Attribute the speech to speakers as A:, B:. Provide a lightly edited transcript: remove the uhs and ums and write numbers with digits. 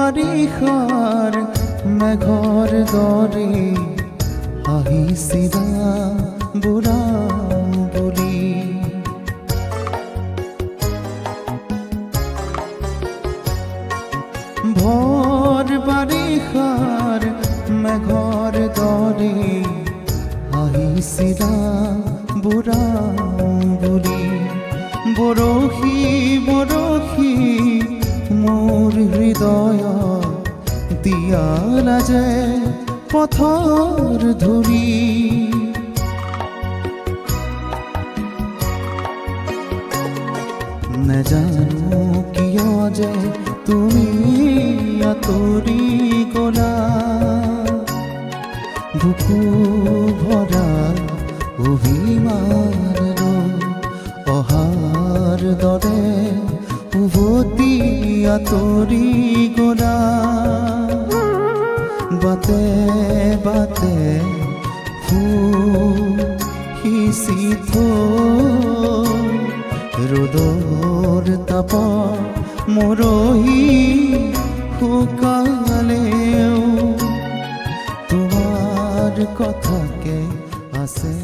A: বাৰিষাৰ মেঘৰ দৰে আহিছিলা বুঢ়া বুলি। ভৰ বাৰিষাৰ মেঘৰ দৰে আহিছিলা বুঢ়া বুলি। বৰশী বৰশী মোৰ হৃদয়ত দিয়ালা যে পথৰ ধূলি। নেজানো কিয় যে তুমি আঁতৰি গলা। বুকু ভৰা অভিমানেৰে অহাৰ দৰে উভতি আঁতৰি গলা। বাটে বাটে ফুল সিঁচি থৈ ৰ'দৰ তাপত মৰহি শুকালেও তোমাৰ কথাকে আছে।